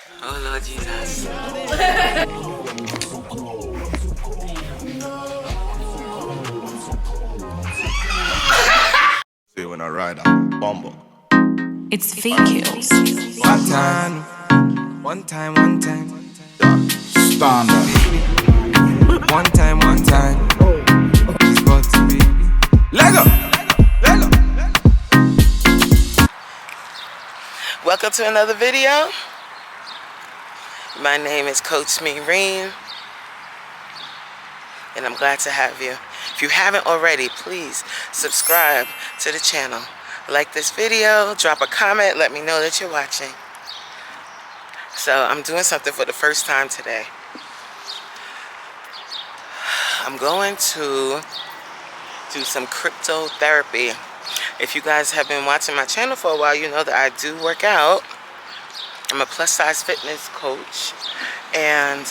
Oh Lord Jesus. See when I ride on Bumble. It's fake kills. One time. Standard. One time. It's got to be. Lego. Welcome to another video. My name is Coach Me Reen, and I'm glad to have you. If you haven't already, please subscribe to the channel. Like this video, drop a comment, let me know that you're watching. So I'm doing something for the first time today. I'm going to do some cryotherapy. If you guys have been watching my channel for a while, you know that I do work out. I'm a plus size fitness coach, and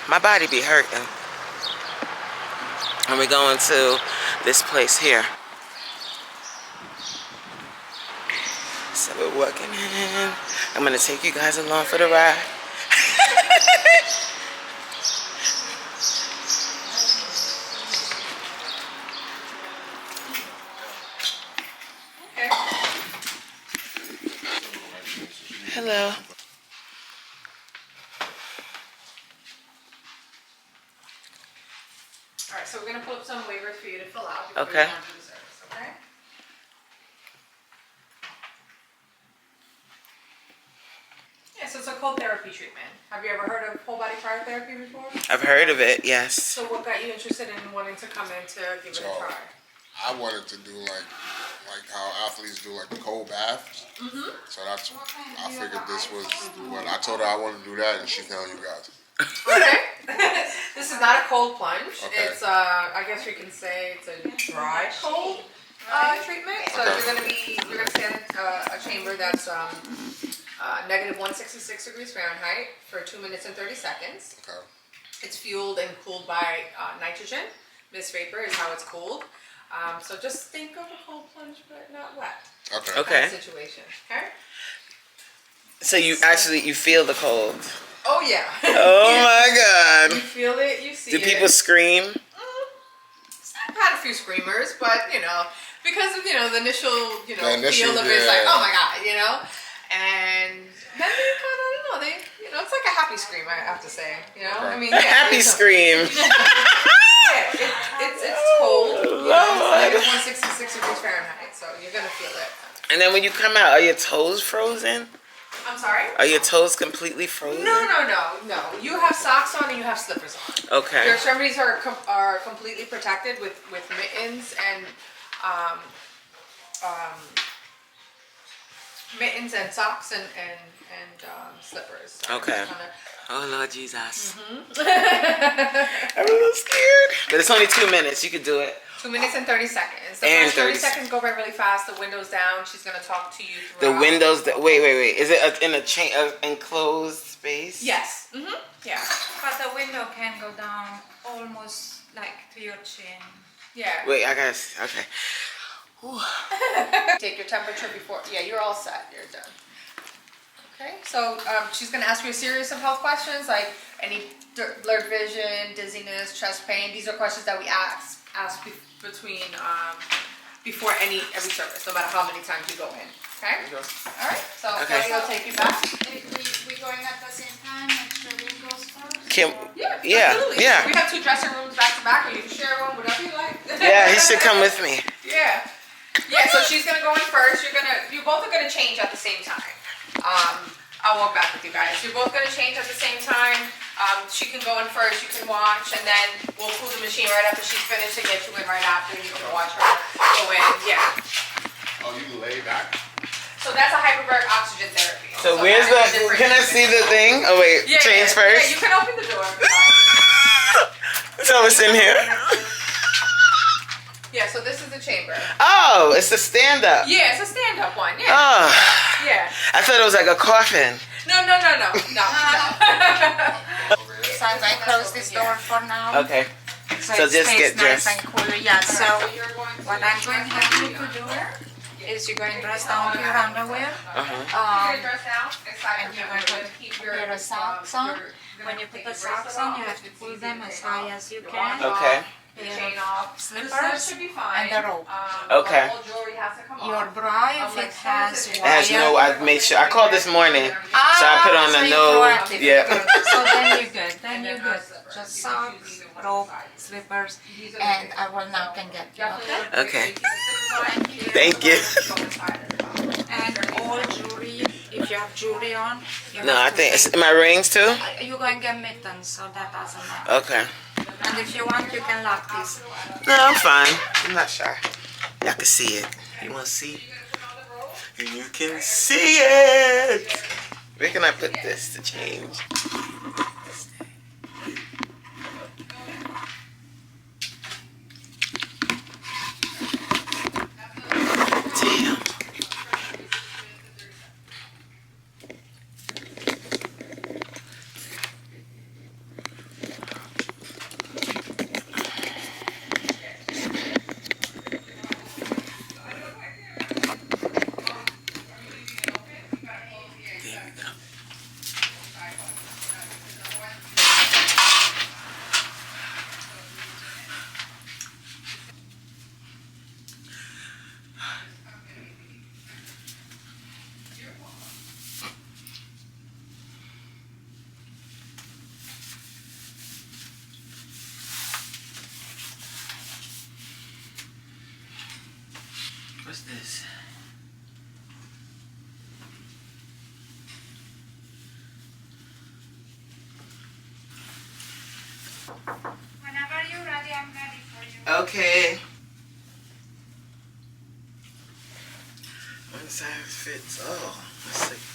my body be hurting. And we're going to this place here. So we're walking in. I'm gonna take you guys along for the ride. Hello. Alright, so we're going to pull up some waivers for you to fill out before Okay. you go into the service, okay? Yeah, so it's a cold therapy treatment. Have you ever heard of whole body cryotherapy before? I've heard of it, yes. So what got you interested in wanting to come in to give it a try? I wanted to do like how athletes do like the cold baths. So that's I figured this was when I told her I wanted to do that, and she found you guys. Okay. This is not a cold plunge. Okay. It's I guess you can say it's a dry cold treatment. So you're gonna stay in a chamber that's negative 166 degrees Fahrenheit for 2 minutes and 30 seconds. Okay. It's fueled and cooled by nitrogen. Mist vapor is how it's cooled. So just think of a cold plunge, but not wet. Okay. Okay. Kind of situation. Okay. So you feel the cold. Oh yeah. Oh my You God. feel it. You see Do it. people scream? I've had a few screamers, but because of the initial The initial, feel of it, it's like, yeah. oh my God, and then they kind of, I don't know, it's like a happy scream, I have to say, I mean, A happy scream. Yeah, it's cold. It's negative 166 degrees Fahrenheit, so you're gonna feel it. And then when you come out, are your toes frozen? I'm sorry? Are your toes completely frozen? No. You have socks on and you have slippers on. Okay. Your extremities are completely protected with mittens and socks and slippers. So Okay. kinda, Oh Lord Jesus. I'm a little scared. But it's only 2 minutes. You could do it. 2 minutes and 30 seconds. The And first 30 30 seconds go by really fast. The window's down. She's gonna talk to you throughout. The windows. Wait. Is it in a enclosed space? Yes. Yeah. But the window can go down almost like to your chin. Yeah. Wait, I guess. Okay. Take your temperature before. Yeah, you're all set. You're done. Okay. So she's gonna ask you a series of health questions like any blurred vision, dizziness, chest pain. These are questions that we ask between before every service, no matter how many times you go in. Okay. All right. So Okay. I'll take you back. We going at the same time, make sure Reen goes first? Yeah. Absolutely. Yeah. We have 2 dressing rooms back to back, or you can share one, whatever you like. Yeah, he should come with me. Yeah. Yeah, so she's gonna go in first. You both are gonna change at the same time. I'll walk back with you guys. You're both gonna change at the same time. She can go in first, you can watch, and then we'll cool the machine right after she's finished and get you in right after. You can watch her go in. Yeah. Oh, you lay back. So that's a hyperbaric oxygen therapy. So where's that's the? different. Can I see the thing? Oh wait, change first. Yeah, you can open the door. So it's in here. Yeah, so this is the chamber. Oh, it's a stand-up. Yeah, it's a stand-up one. Yeah. Oh, Yeah. I thought it was like a coffin. No. So I close this door for now. Okay. So it just stays get nice dressed. and cool. Yeah, so You're going to what I'm going to have you to do is you're going to press down to your underwear. And you're going to put your socks on. When you put the socks on, you have to pull them as high as you can. Okay. Slippers and the rope. Okay. Your bra, if it has wire. It has no. I made sure. I called this morning, so I put on so the you're no. proactive. Yeah. Good. So then you're good. Then you're good. Just socks, rope, slippers, and I will now can get you. Okay. Okay. Thank you. And all jewelry, if you have jewelry on. You No, I have to think it's take- my rings too. You're going to get mittens, so that doesn't matter. Okay. And if you want, you can lock this. No, I'm fine. I'm not shy. Y'all can see it. You want to see? And you can see it. Where can I put this to change? Damn. What's this? Whenever you're ready, I'm ready for you. Okay. One size fits all. Let's see.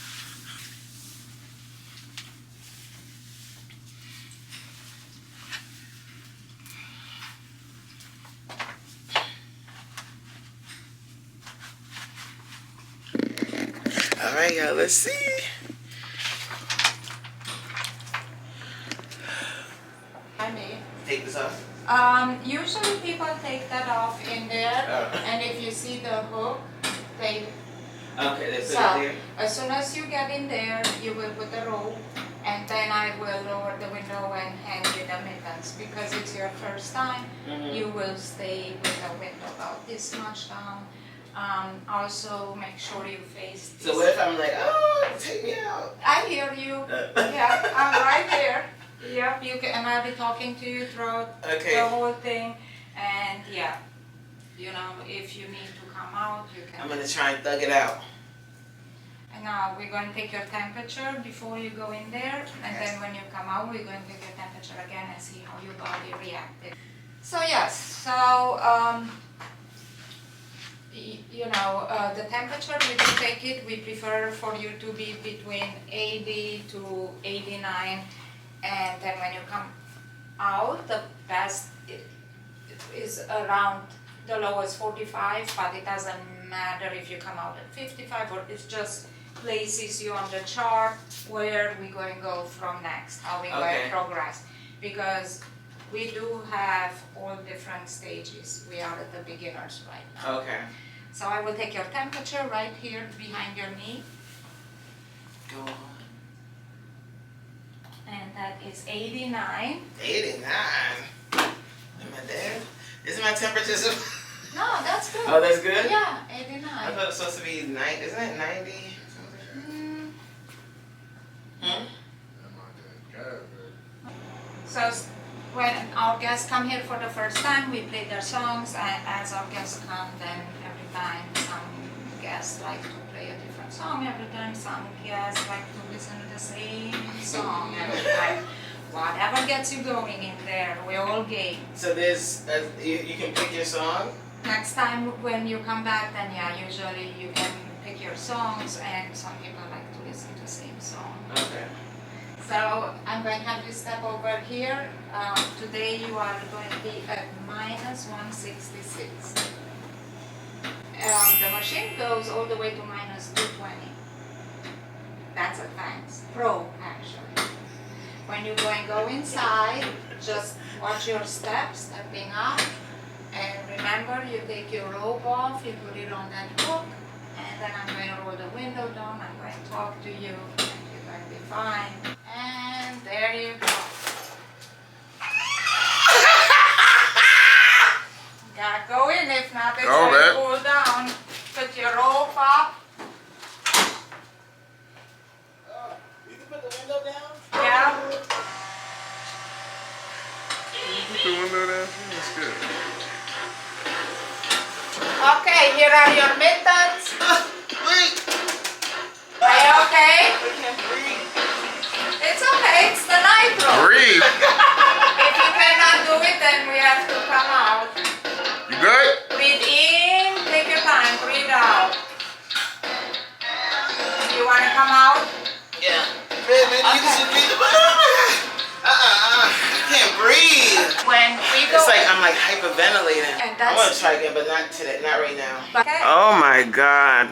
All right, y'all. Let's see. I may. Take this off. Usually people take that off in there, Oh. and if you see the hook, they. Okay, let's put So, it there. as soon as you get in there, you will put the rope, and then I will lower the window and hand you the mittens. Because it's your first time, you will stay with the window about this much down. Also, make sure you face this. So what if I'm like, oh, take me out? I hear you. Yeah, I'm right there. Yep, you can, and I'll be talking to you throughout Okay. the whole thing. And yeah, you know, if you need to come out, you can. I'm gonna try and thug it out. And now we're going to take your temperature before you go in there, and then when you come out, we're going to take your temperature again and see how your body reacted. So yes, so the temperature we do take it. We prefer for you to be between 80 to 89, and then when you come out, the best is around the lowest 45, but it doesn't matter if you come out at 55, or it just places you on the chart where we're going to go from next, how we're going to progress. Because we do have all different stages. We are at the beginners right now. Okay. So I will take your temperature right here behind your knee, Go on. and that is 89. 89. Am I dead? Isn't my temperature so... No, that's good. Oh, that's good? Yeah, I 89. thought it was supposed to be 90. Isn't it 90? Mm. Hmm? So when our guests come here for the first time, we play their songs, and as our guests come, then every time some guests like to play a different song every time, some guests like to listen to the same song every time. Whatever gets you going in there, we're all game. So there's... you can pick your song? Next time when you come back, then yeah, usually you can pick your songs, and some people like to listen to the same song. Okay. So I'm going to have you step over here. Today you are going to be at minus 166. The machine goes all the way to minus 220. That's advanced. Pro, actually. When you're going to go inside, just watch your steps, stepping up. And remember, you take your rope off, you put it on that hook, and then I'm going to roll the window down. I'm going to talk to you, and you're going to be fine. And there you go. Gotta go in, if not, it's Go, going to babe. cool down. Put your rope up. You can put the window down? Yeah. Put the window down. That's good. Okay, here are your mittens. Wait! Are you okay? I can't breathe. It's okay, it's the nitro. Breathe. If you cannot do it, then we have to come out. You good? Breathe in, take your time, breathe out. You want to come out? Yeah. Baby, you can breathe. I can't breathe. When we go. It's like I'm like hyperventilating. And I want that's- to try again, but not today, not right now. Okay. Oh my God.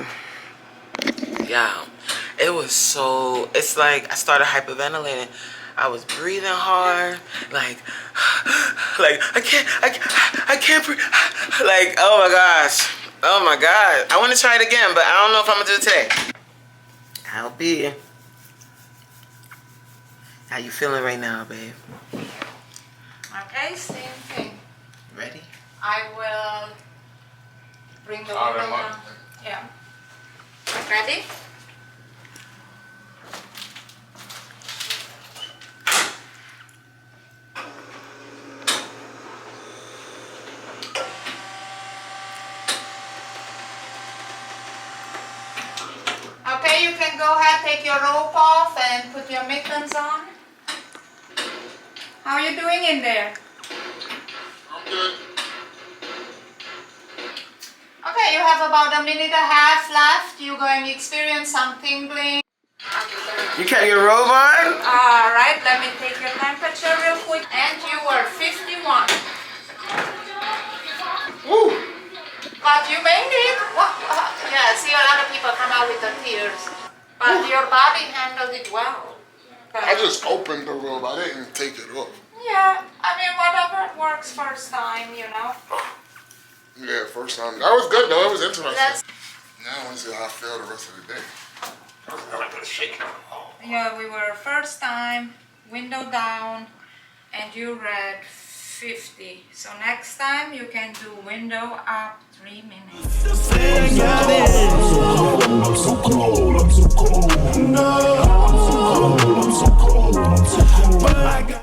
Yeah. It was so, it's like I started hyperventilating. I was breathing hard, like I can't breathe. Like, oh my gosh. Oh my God. I want to try it again, but I don't know if I'm gonna do it today. I'll be. How you feeling right now, babe? Okay, same thing. Ready? I will bring the Oh, window that down. Yeah. Ready? Okay, you can go ahead, take your rope off and put your mittens on. How are you doing in there? I'm good. Okay, you have about a minute and a half left. You're going to experience some tingling. You kept your robe on? Alright, let me take your temperature real quick. And you were 51. Woo! But you made it. Yeah, I see a lot of people come out with the tears. But your body handled it well. I just opened the robe. I didn't take it off. Yeah, I mean, whatever works first time, you know. Yeah, first time. That was good though. It was interesting. Let's, Now I want to see how I feel the rest of the day. yeah, we were first time, window down, and you read 50. So next time you can do window up 3 minutes. I'm so cold, I'm so cold. No, I'm so cold, I'm so cold, I'm so cold. But I got